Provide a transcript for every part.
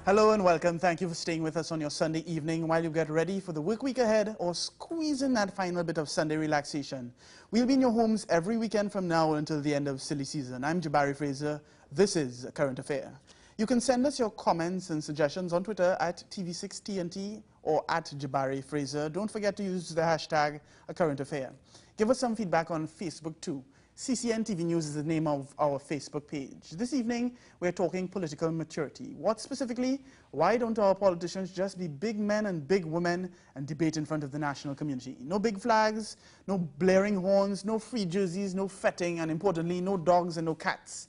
Hello and welcome. Thank you for staying with us on your Sunday evening while you get ready for the work week ahead or squeeze in that final bit of Sunday relaxation. We'll be in your homes every weekend from now until the end of silly season. I'm Jabari Fraser. This is Current Affair. You can send us your comments and suggestions on Twitter at TV6TNT or at Jabari Fraser. Don't forget to use the hashtag A Current Affair. Give us some feedback on Facebook too. CCN TV News is the name of our Facebook page. This evening, we're talking political maturity. What specifically? Why don't our politicians just be big men and big women and debate in front of the national community? No big flags, no blaring horns, no free jerseys, no fetting, and importantly, no dogs and no cats.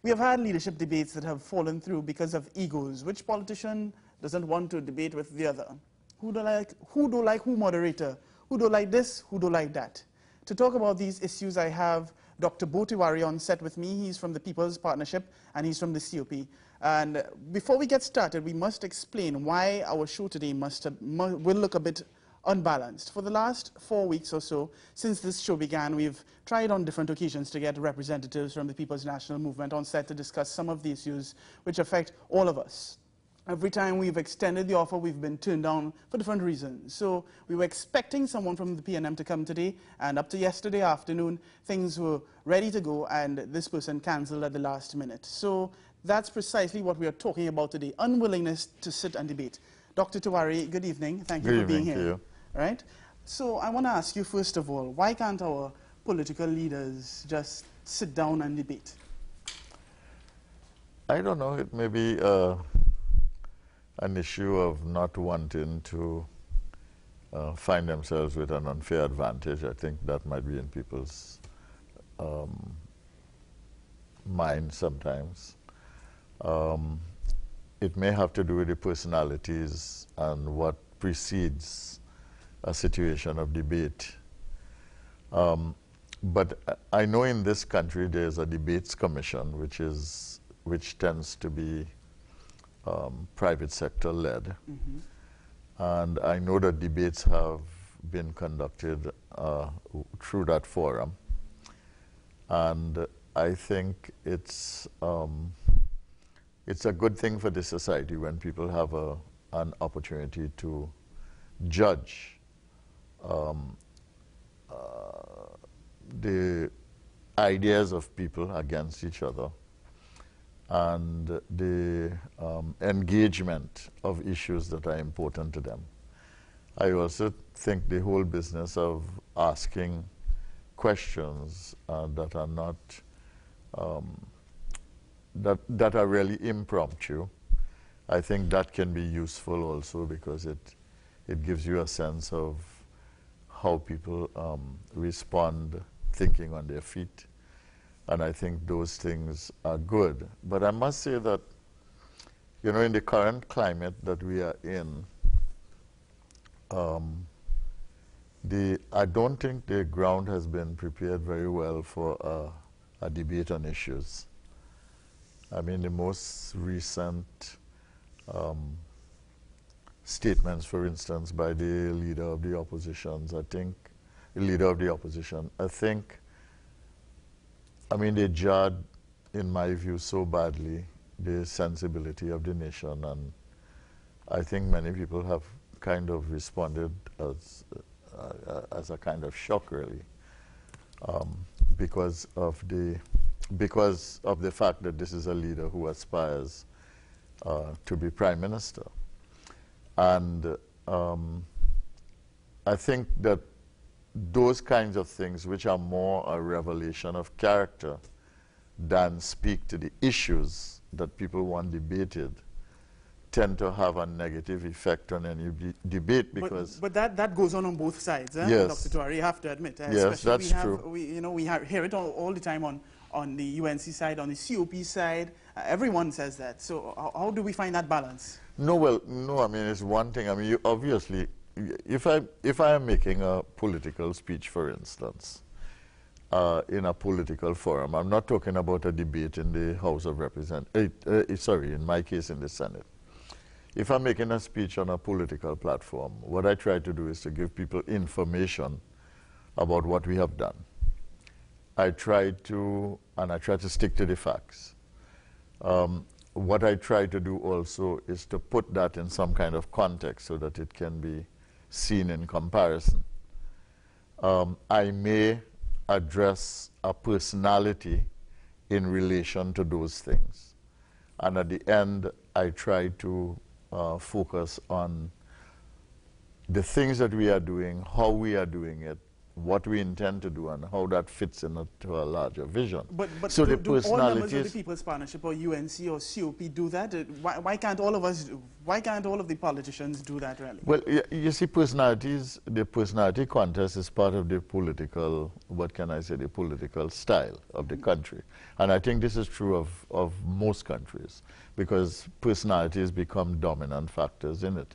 We have had leadership debates that have fallen through because of egos. Which politician doesn't want to debate with the other? Who do like who moderator? Who do like this? Who do like that? To talk about these issues, I have Dr. Bhoe Tewarie on set with me. He's from the People's Partnership and he's from the COP. And before we get started, we must explain why our show today will look a bit unbalanced. For the last 4 weeks or so, since this show began, we've tried on different occasions to get representatives from the People's National Movement on set to discuss some of the issues which affect all of us. Every time we've extended the offer, we've been turned down for different reasons. So we were expecting someone from the PNM to come today, and up to yesterday afternoon, things were ready to go, and this person canceled at the last minute. So that's precisely what we are talking about today, unwillingness to sit and debate. Dr. Tewarie, good evening. Thank you for being here. You. All right? So I want to ask you, first of all, why can't our political leaders just sit down and debate? I don't know. It may be an issue of not wanting to find themselves with an unfair advantage. I think that might be in people's minds sometimes. It may have to do with the personalities and what precedes a situation of debate. But I know in this country there's a debates commission which tends to be private sector led. Mm-hmm. And I know that debates have been conducted through that forum. And I think it's a good thing for the society when people have an opportunity to judge the ideas of people against each other and the engagement of issues that are important to them. I also think the whole business of asking questions that are not, that are really impromptu, I think that can be useful also because it gives you a sense of how people respond thinking on their feet. And I think those things are good. But I must say that, you know, in the current climate that we are in, I don't think the ground has been prepared very well for a debate on issues. I mean, the most recent statements, for instance, by the leader of the opposition, I mean, they jarred, in my view, so badly the sensibility of the nation, and I think many people have kind of responded as a kind of shock, really, because of the fact that this is a leader who aspires to be prime minister, and I think that those kinds of things, which are more a revelation of character than speak to the issues that people want debated, tend to have a negative effect on any debate because... But that goes on both sides, yes. Dr. Tewarie, you have to admit. Yes, that's true. We hear it all the time on the UNC side, on the COP side. Everyone says that. So how do we find that balance? No, I mean, it's one thing. I mean, you obviously... If I am making a political speech, for instance, in a political forum, I'm not talking about a debate in the House of Representatives, sorry, in my case in the Senate. If I'm making a speech on a political platform, what I try to do is to give people information about what we have done. I try to stick to the facts. what I try to do also is to put that in some kind of context so that it can be seen in comparison. I may address a personality in relation to those things. And at the end, I try to focus on the things that we are doing, how we are doing it, what we intend to do, and how that fits into a larger vision. But so do, the do all members of the personalities, People's Partnership or UNC or COP do that? Why can't all of us, why can't all of the politicians do that really? well, you see, personalities, the personality contest is part of the political, what can I say, the political style of the country. And I think this is true of most countries, because personalities become dominant factors in it.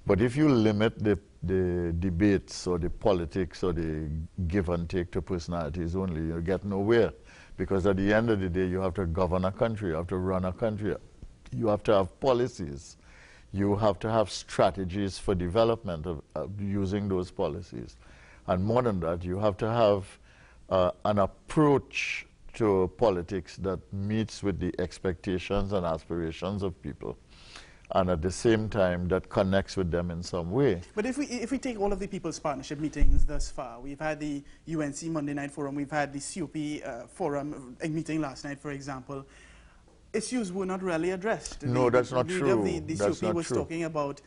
But if you limit the debates or the politics or the give and take to personalities only, you get nowhere. Because at the end of the day, you have to govern a country, you have to run a country, you have to have policies, you have to have strategies for development of using those policies. And more than that, you have to have an approach to politics that meets with the expectations and aspirations of people, and at the same time that connects with them in some way. But if we take all of the People's Partnership meetings thus far, we've had the UNC Monday Night Forum, we've had the COP Forum meeting last night, for example. Issues were not really addressed. No, that's not true. The COP was talking about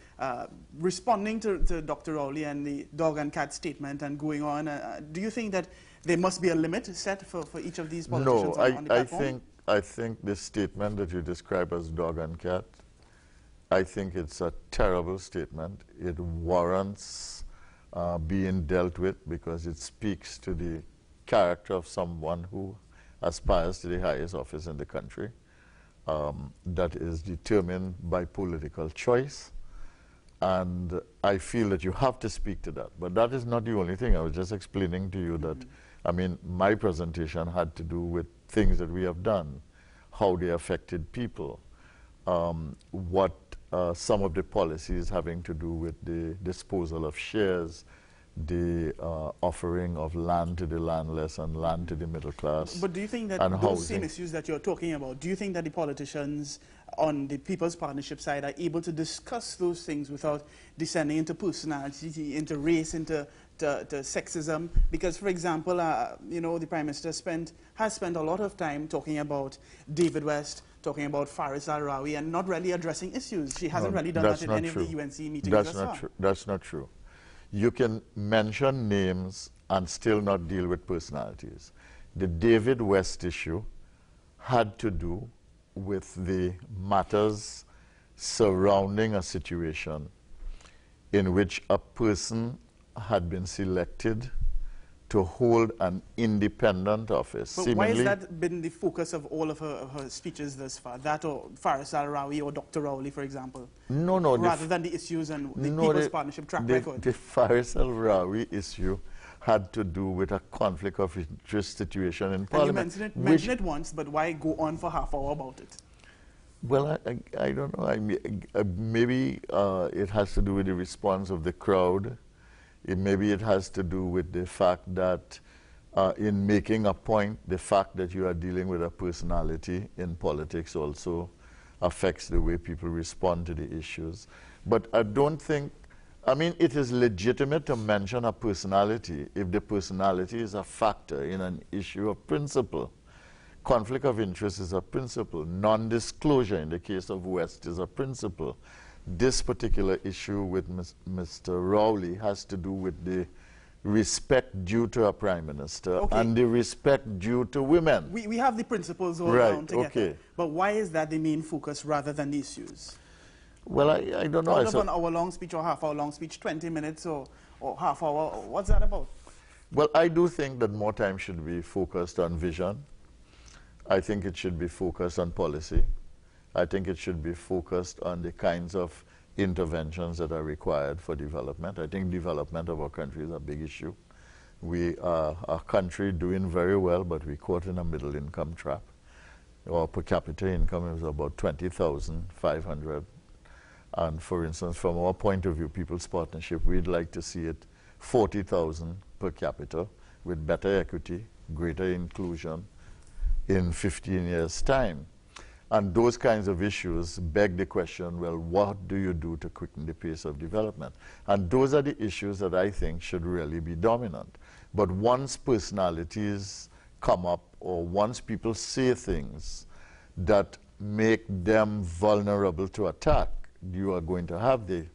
responding to Dr. Rowley and the dog and cat statement and going on. Do you think that there must be a limit set for each of these politicians on the platform? I think the statement that you describe as dog and cat, I think it's a terrible statement. It warrants being dealt with because it speaks to the character of someone who aspires to the highest office in the country. That is determined by political choice. And I feel that you have to speak to that. But that is not the only thing. I was just explaining to you that, I mean, my presentation had to do with things that we have done, how they affected people, what some of the policies having to do with the disposal of shares, the offering of land to the landless and land to the middle class. But do you think that those same issues that you're talking about, do you think that the politicians on the People's Partnership side are able to discuss those things without descending into personality, into race, into sexism? Because, for example, you know, the Prime Minister has spent a lot of time talking about David West, talking about Faris Al-Rawi, and not really addressing issues. She hasn't really done that in any of the UNC meetings thus far. That's not true. You can mention names and still not deal with personalities. The David West issue had to do with the matters surrounding a situation in which a person had been selected to hold an independent office. But why has that been the focus of all of her speeches thus far? That or Faris Al-Rawi or Dr. Rowley, for example? No. Rather than the issues and the People's Partnership track record? The Faris Al-Rawi issue had to do with a conflict of interest situation in Parliament. And you mentioned it once, but why go on for half an hour about it? Well, I don't know. Maybe it has to do with the response of the crowd. Maybe it has to do with the fact that in making a point, the fact that you are dealing with a personality in politics also affects the way people respond to the issues. But I don't think, I mean, it is legitimate to mention a personality if the personality is a factor in an issue of principle. Conflict of interest is a principle. Non-disclosure in the case of West is a principle. This particular issue with Mr. Rowley has to do with the respect due to a prime minister and the respect due to women. We have the principles all around together. But why is that the main focus rather than the issues? Well, I don't know. Out of an hour-long speech or half-hour-long speech, 20 minutes or half hour, what's that about? Well, I do think that more time should be focused on vision. I think it should be focused on policy. I think it should be focused on the kinds of interventions that are required for development. I think development of our country is a big issue. We are a country doing very well, but we're caught in a middle income trap. Our per capita income is about 20,500. And for instance, from our point of view, People's Partnership, we'd like to see it 40,000 per capita with better equity, greater inclusion in 15 years' time. And those kinds of issues beg the question, well, what do you do to quicken the pace of development? And those are the issues that I think should really be dominant. But once personalities come up, or once people say things that make them vulnerable to attack, you are going to have the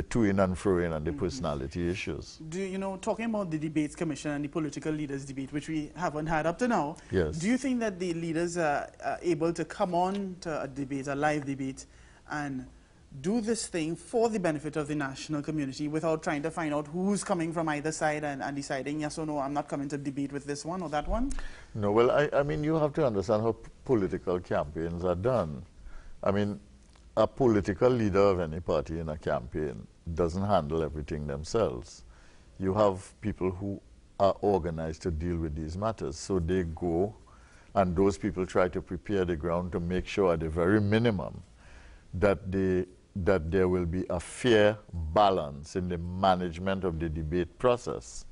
to-in and fro-in and the personality issues. Do you know, talking about the debates commission and the political leaders debate, which we haven't had up to now, yes. Do you think that the leaders are able to come on to a debate, a live debate, and do this thing for the benefit of the national community without trying to find out who's coming from either side and deciding, yes or no, I'm not coming to debate with this one or that one? No, well, I mean, you have to understand how political campaigns are done. I mean, a political leader of any party in a campaign doesn't handle everything themselves. You have people who are organized to deal with these matters. So they go, and those people try to prepare the ground to make sure at the very minimum that there will be a fair balance in the management of the debate process.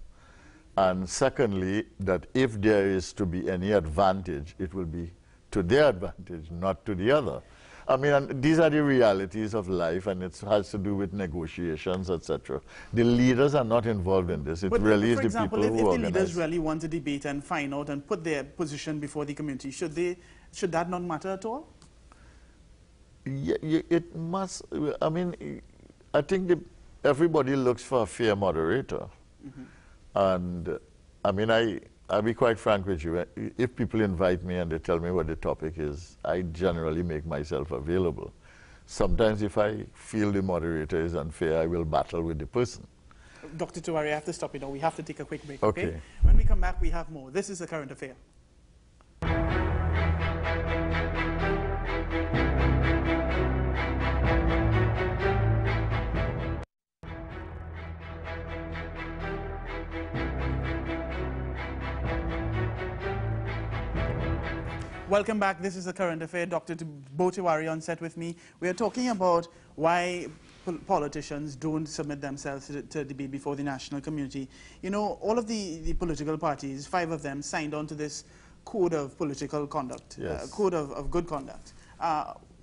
And secondly, that if there is to be any advantage, it will be to their advantage, not to the other. I mean, and these are the realities of life, and it has to do with negotiations, etc. The leaders are not involved in this. It really is the people who organize. For example, if the leaders really want to debate and find out and put their position before the community, should that not matter at all? Yeah, it must. I mean, I think everybody looks for a fair moderator. And I mean, I'll be quite frank with you. If people invite me and they tell me what the topic is, I generally make myself available. Sometimes if I feel the moderator is unfair, I will battle with the person. Dr. Tewarie, I have to stop you now. We have to take a quick break, okay? When we come back, we have more. This is A Current Affair. Welcome back. This is A Current Affair. Dr. Bhoe Tewarie on set with me. We are talking about why politicians don't submit themselves to debate before the national community. You know, all of the political parties, 5 of them, signed on to this code of political conduct, yes. Code of good conduct.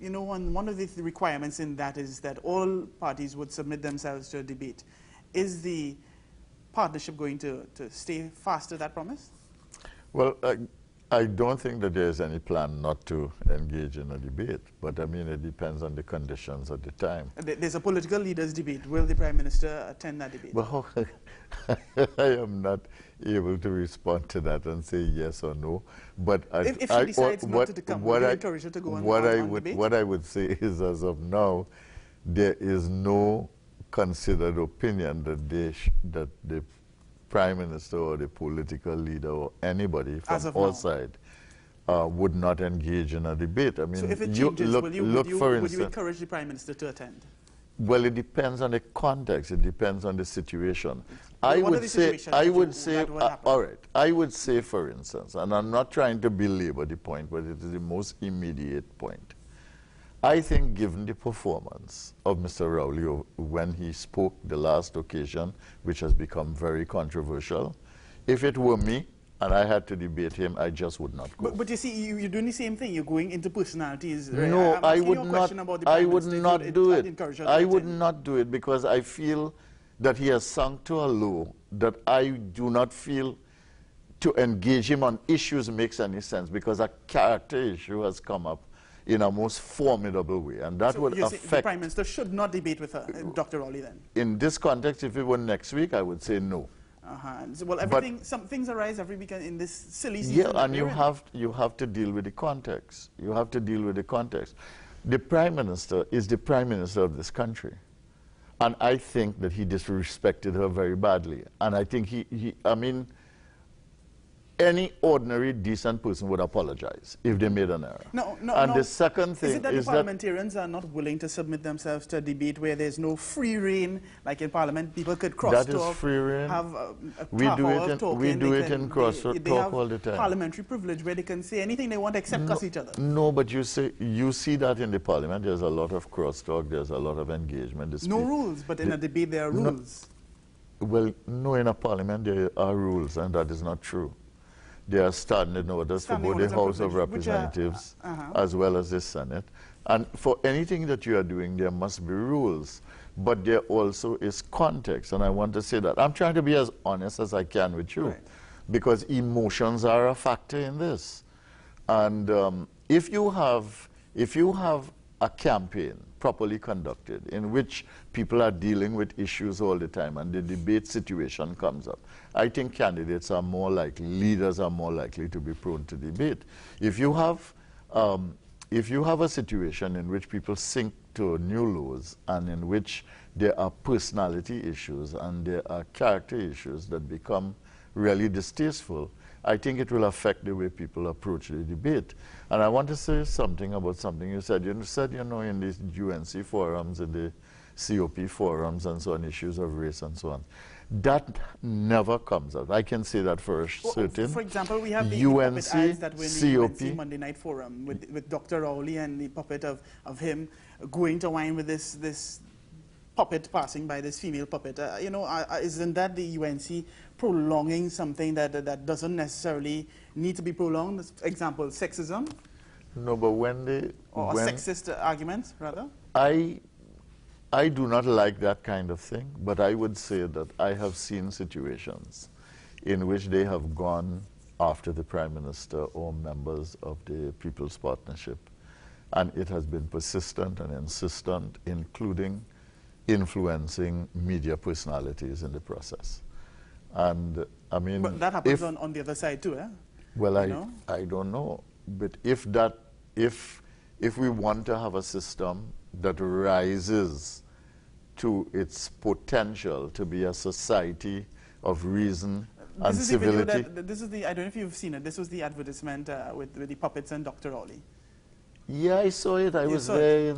You know, one of the requirements in that is that all parties would submit themselves to a debate. Is the partnership going to stay fast to that promise? Well, I don't think that there's any plan not to engage in a debate, but I mean, it depends on the conditions at the time. There's a political leaders debate. Will the Prime Minister attend that debate? Well, I am not able to respond to that and say yes or no. But if she decides not to come, would you encourage her to go on debate? What I would say is, as of now, there is no considered opinion that the Prime Minister or the political leader or anybody from all sides would not engage in a debate. I mean, so if it changes, would you encourage the Prime Minister to attend? Well, it depends on the context. It depends on the situation. Well, I would say, all right, I would say, for instance, and I'm not trying to belabor the point, but it is the most immediate point. I think given the performance of Mr. Rowley when he spoke the last occasion, which has become very controversial, if it were me and I had to debate him, I just would not go. But you see, you're doing the same thing. You're going into personalities. Right? No, I would not. I would not do it. I would not do it because I feel that he has sunk to a low that I do not feel to engage him on issues makes any sense, because a character issue has come up in a most formidable way, and that would affect... The Prime Minister should not debate with Dr. Rowley then? In this context, if it were next week, I would say no. So, well, some things arise every weekend in this silly season. Yeah, and you have to deal with the context. You have to deal with the context. The Prime Minister is the Prime Minister of this country, and I think that he disrespected her very badly. And I think I mean, any ordinary, decent person would apologize if they made an error. The second thing is it that the parliamentarians are not willing to submit themselves to a debate where there's no free reign, like in Parliament, people could cross-talk. That is free reign. Have we do it in cross-talk all the time. Parliamentary privilege where they can say anything they want except cuss each other. No, but you see that in the Parliament. There's a lot of cross-talk. There's a lot of engagement. No rules, but in a debate there are rules. Well, no, in a Parliament there are rules, and that is not true. There are standing orders for both the House of Representatives as well as the Senate. And for anything that you are doing, there must be rules. But there also is context, and I want to say that. I'm trying to be as honest as I can with you, because emotions are a factor in this. And if you have a campaign properly conducted in which people are dealing with issues all the time and the debate situation comes up, I think candidates are more likely, leaders are more likely to be prone to debate. If you have a situation in which people sink to new lows and in which there are personality issues and there are character issues that become really distasteful, I think it will affect the way people approach the debate. And I want to say something about something you said. You said, you know, in these UNC forums, in the COP forums and so on, issues of race and so on. That never comes out. I can say that for certain. For example, we have the puppet ads that were in the UNC Monday Night Forum with Dr. Rowley and the puppet of him going to wine with this puppet passing by, this female puppet. You know, isn't that the UNC prolonging something that doesn't necessarily need to be prolonged? Example, sexism? No, but when sexist arguments, rather? I do not like that kind of thing, but I would say that I have seen situations in which they have gone after the Prime Minister or members of the People's Partnership, and it has been persistent and insistent, including influencing media personalities in the process. And I mean, but that happens on the other side too, eh? Well, I don't know, but if we want to have a system that rises to its potential to be a society of reason and civility. This is the, I don't know if you've seen it, this was the advertisement with the puppets and Dr. Rowley. Yeah, I saw it. I was there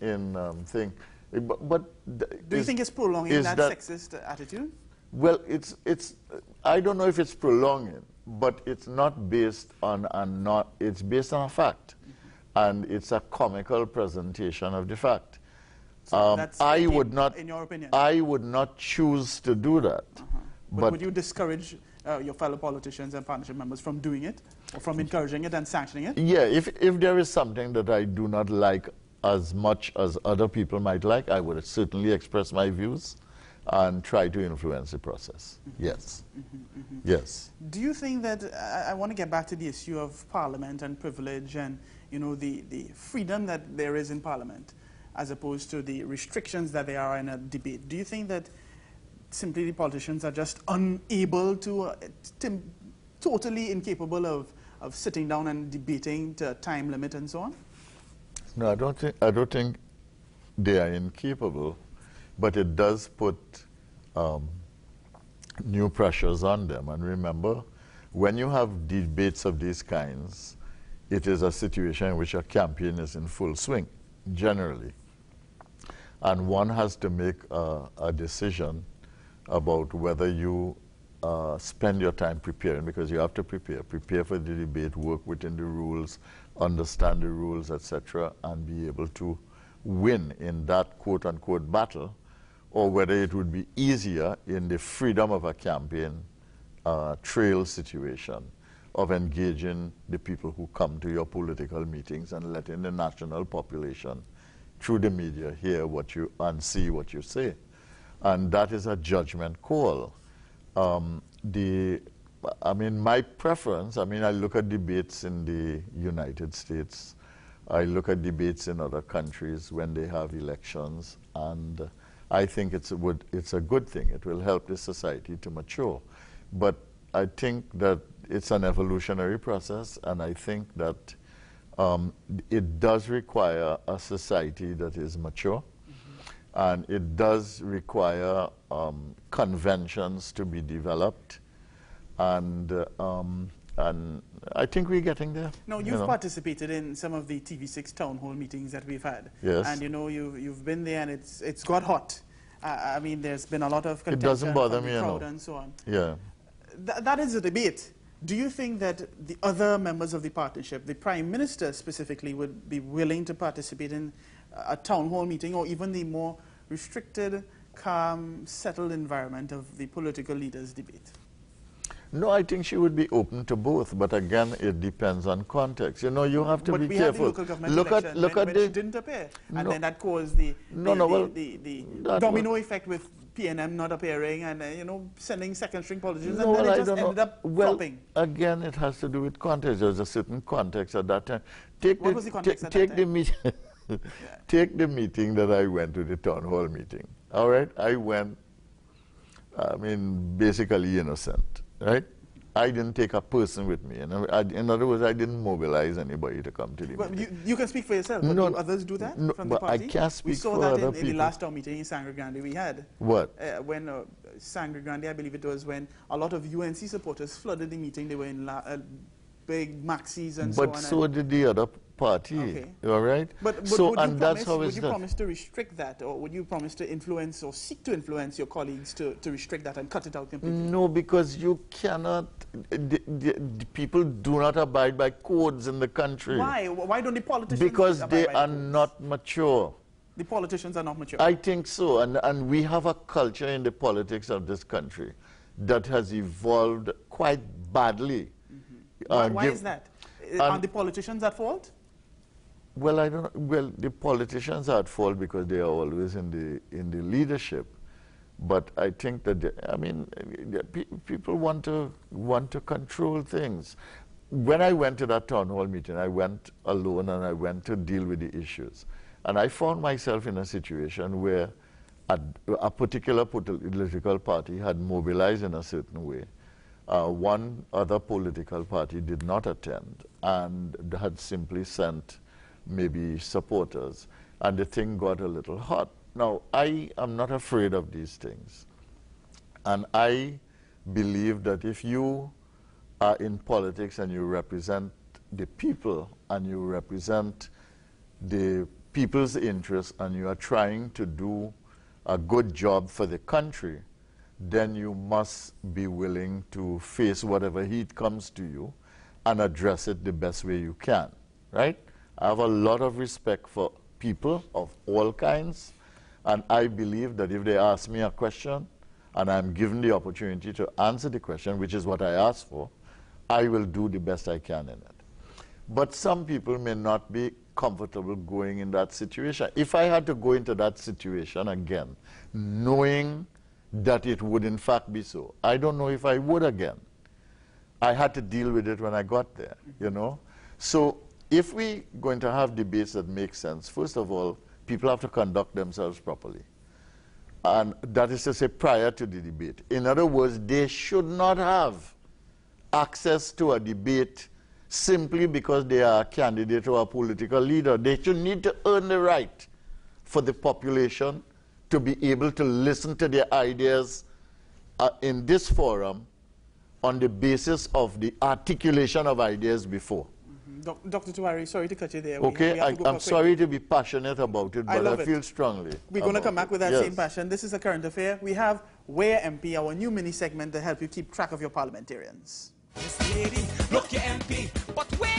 in thing. But do you think it's prolonging that sexist attitude? Well, I don't know if it's prolonging, but it's not based on it's based on a fact. And it's a comical presentation of the fact. So that's I would not, in your opinion? I would not choose to do that. But would you discourage your fellow politicians and partnership members from doing it, or from encouraging it and sanctioning it? Yeah, if there is something that I do not like as much as other people might like, I would certainly express my views and try to influence the process. Yes. Yes. Do you think that, I want to get back to the issue of Parliament and privilege and, you know, the freedom that there is in Parliament as opposed to the restrictions that there are in a debate. Do you think that simply the politicians are just unable to, totally incapable of sitting down and debating to a time limit and so on? No, I don't think they are incapable, but it does put new pressures on them. And remember, when you have debates of these kinds, it is a situation in which a campaign is in full swing, generally. And one has to make a decision about whether you spend your time preparing, because you have to prepare for the debate, work within the rules, understand the rules, etc., and be able to win in that quote-unquote battle, or whether it would be easier in the freedom of a campaign trail situation of engaging the people who come to your political meetings and letting the national population through the media hear what you and see what you say. And that is a judgment call. I mean, my preference, I mean, I look at debates in the United States. I look at debates in other countries when they have elections, and I think it's a good thing. It will help the society to mature. But I think that it's an evolutionary process, and I think that it does require a society that is mature, and it does require conventions to be developed, and I think we're getting there. Now, you've participated in some of the TV6 town hall meetings that we've had. Yes. And you know, you've been there, and it's got hot. I mean, there's been a lot of contention. It doesn't bother me, crowd and so on. Yeah. That is a debate. Do you think that the other members of the partnership, the Prime Minister specifically, would be willing to participate in a town hall meeting, or even the more restricted, calm, settled environment of the political leaders' debate? No, I think she would be open to both, but again, it depends on context. You know, you have to be we careful. Had the local government election when she didn't appear, and then that caused the domino effect with PNM not appearing, and you know, sending second-string politicians, and then it just ended up flopping. Again, it has to do with context. There's a certain context at that time. What was the context at that time? Take the meeting that I went to, the town hall meeting. All right, I went. I mean, basically innocent, right? I didn't take a person with me. In other words, I didn't mobilize anybody to come to the meeting. You can speak for yourself, but do others do that from the party? I can't speak for other people. We saw that in the last town meeting in Sangre Grande we had. What? When Sangre Grande, I believe it was, when a lot of UNC supporters flooded the meeting. They were in big maxis and so on. But so did the other party, okay. All right? But so, would you promise to restrict that, or would you promise to influence or seek to influence your colleagues to restrict that and cut it out completely? No, because you cannot, the people do not abide by codes in the country. Why? Why don't the politicians Because abide they by are the codes? not mature. The politicians are not mature? I think so, and we have a culture in the politics of this country that has evolved quite badly. Mm-hmm. Why is that? Are the politicians at fault? Well, I don't. Well, the politicians are at fault because they are always in the leadership. But I think that people want to control things. When I went to that town hall meeting, I went alone and I went to deal with the issues, and I found myself in a situation where a particular political party had mobilized in a certain way. One other political party did not attend and had simply sent maybe supporters, and the thing got a little hot. Now, I am not afraid of these things, and I believe that if you are in politics and you represent the people and you represent the people's interests and you are trying to do a good job for the country, then you must be willing to face whatever heat comes to you and address it the best way you can, right? I have a lot of respect for people of all kinds, and I believe that if they ask me a question and I'm given the opportunity to answer the question, which is what I asked for, I will do the best I can in it. But some people may not be comfortable going in that situation. If I had to go into that situation again, knowing that it would in fact be so, I don't know if I would again. I had to deal with it when I got there, you know? So if we're going to have debates that make sense, first of all, people have to conduct themselves properly. And that is to say, prior to the debate. In other words, they should not have access to a debate simply because they are a candidate or a political leader. They should need to earn the right for the population to be able to listen to their ideas in this forum on the basis of the articulation of ideas before. Dr. Tewarie, sorry to cut you there. Okay, I'm sorry to be passionate about it, but I feel strongly. We're going to come back with that same passion. This is a current affair. We have Where MP, our new mini segment to help you keep track of your parliamentarians. Yes, lady, look your MP, but where?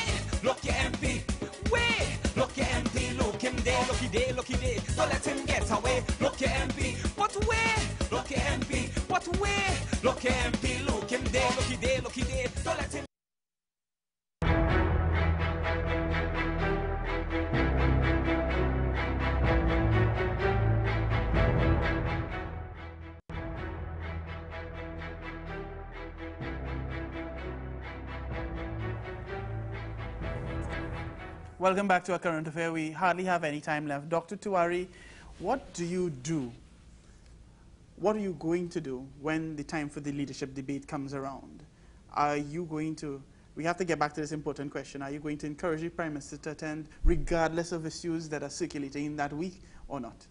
Look your MP, where? Look your MP, look him there, looky there, don't let him get away. Look your MP, but where? Look your MP, but where? Look your MP, look him there, looky there, don't let him. Welcome back to our current affair. We hardly have any time left. Dr. Tewarie, what do you do? What are you going to do when the time for the leadership debate comes around? Are you going to, we have to get back to this important question, are you going to encourage the Prime Minister to attend regardless of issues that are circulating in that week or not?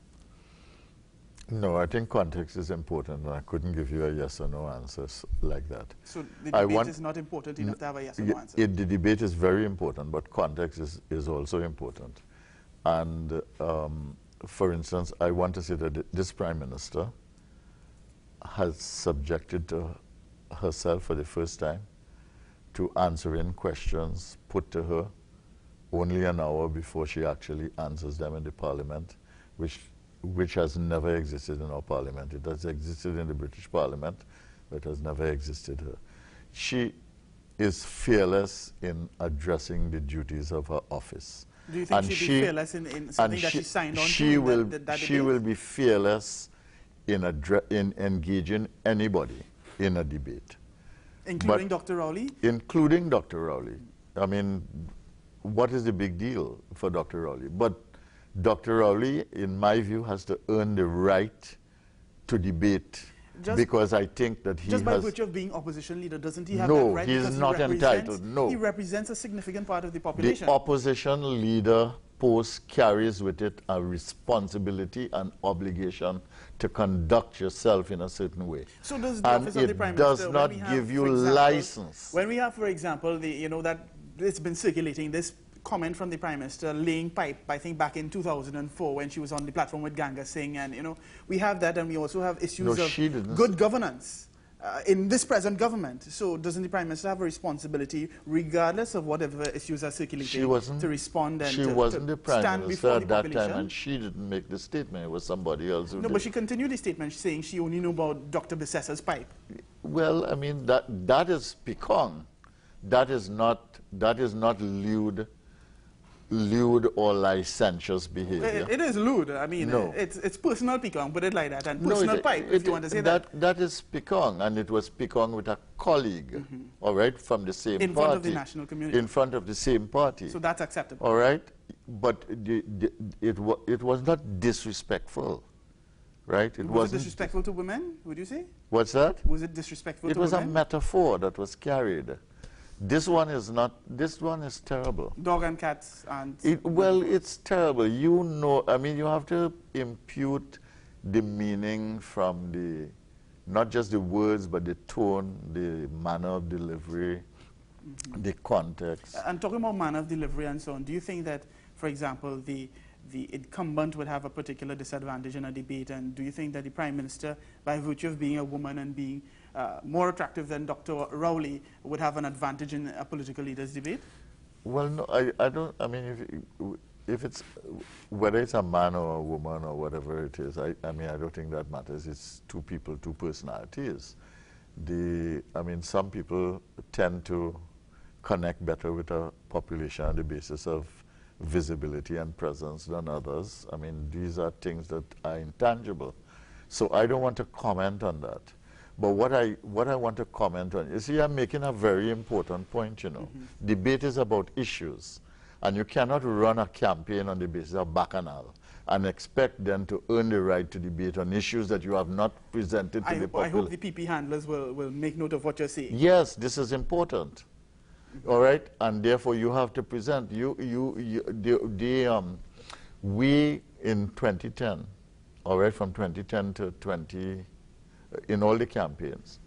No, I think context is important, and I couldn't give you a yes or no answer like that. So the debate is not important enough to have a yes or no answer? The debate is very important, but context is also important. And for instance, I want to say that this Prime Minister has subjected herself for the first time to answering questions put to her only an hour before she actually answers them in the Parliament, which has never existed in our Parliament. It has existed in the British Parliament, but has never existed here. she is fearless in addressing the duties of her office. Do you think she'd be fearless in something that she signed on to? She will be fearless in engaging anybody in a debate. Including Dr. Rowley? Including Dr. Rowley. I mean, what is the big deal for Dr. Rowley? But Dr. Rowley, in my view, has to earn the right to debate, because I think that he just by has... virtue of being opposition leader, doesn't he have that right? No, he is not entitled, no. He represents a significant part of the population. The opposition leader post carries with it a responsibility and obligation to conduct yourself in a certain way. So does the office of the Prime Minister... does not give you license. When we have, for example, that it's been circulating, this comment from the Prime Minister laying pipe, I think back in 2004 when she was on the platform with Ganga Singh, and we have that, and we also have issues of good governance in this present government. So doesn't the Prime Minister have a responsibility, regardless of whatever issues are circulating, to respond and she wasn't the Prime Minister at that time, and she didn't make the statement. It was somebody else who did. But she continued the statement saying she only knew about Dr. Bissessa's pipe. Well, I mean, that is pecan. That is not lewd or licentious behavior. It is lewd. I mean, no. it's personal pecan, put it like that, and personal pipe, if you want to say that. That is pecan, and it was pecan with a colleague, all right, from the same party. In front of the national community. In front of the same party. So that's acceptable. All right, but it was not disrespectful, right? Was it disrespectful to women, would you say? What's that? Was it disrespectful to women? It was a metaphor that was carried. This one is not, this one is terrible. Dog and cats and... Well, it's terrible. I mean, you have to impute the meaning from not just the words, but the tone, the manner of delivery, the context. And talking about manner of delivery and so on, do you think that, for example, the incumbent would have a particular disadvantage in a debate, and do you think that the Prime Minister, by virtue of being a woman and being more attractive than Dr. Rowley, would have an advantage in a political leader's debate? Well, no, I don't. I mean, if it's whether it's a man or a woman or whatever it is, I mean, I don't think that matters. It's two people, two personalities. I mean, some people tend to connect better with a population on the basis of visibility and presence than others. I mean, these are things that are intangible. So I don't want to comment on that. But what I want to comment on, you see, I'm making a very important point, Debate is about issues. And you cannot run a campaign on the basis of bacchanal and expect them to earn the right to debate on issues that you have not presented to the public. I hope the PP handlers will make note of what you're saying. Yes, this is important. All right? And therefore, you have to present. We in 2010, all right, from 2010 to 20, in all the campaigns,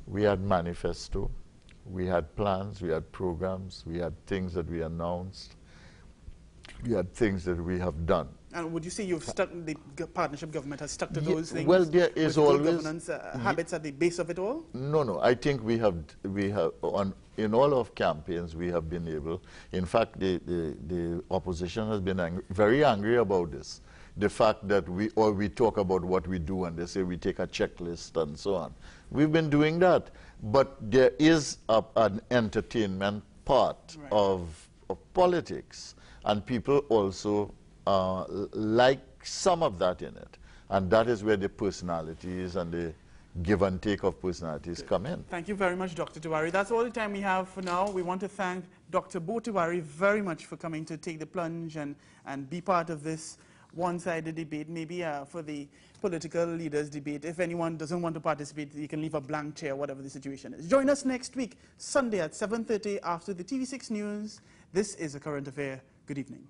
we had manifesto, we had plans, we had programs, we had things that we announced, we had things that we have done. And would you say the partnership government has stuck to those things? Well, there is always governance habits at the base of it all? No. I think we have in all of campaigns we have been able. In fact, the opposition has been very angry about this. The fact that we talk about what we do and they say we take a checklist and so on. We've been doing that, but there is an entertainment part of politics, and people also like some of that in it, and that is where the personalities and the give and take of personalities come in. Thank you very much, Dr. Tewarie. That's all the time we have for now. We want to thank Dr. Bhoe Tewarie very much for coming to take the plunge and be part of this one-sided debate, maybe for the political leaders debate. If anyone doesn't want to participate, you can leave a blank chair, whatever the situation is. Join us next week, Sunday at 7:30 after the TV6 News. This is A Current Affair. Good evening.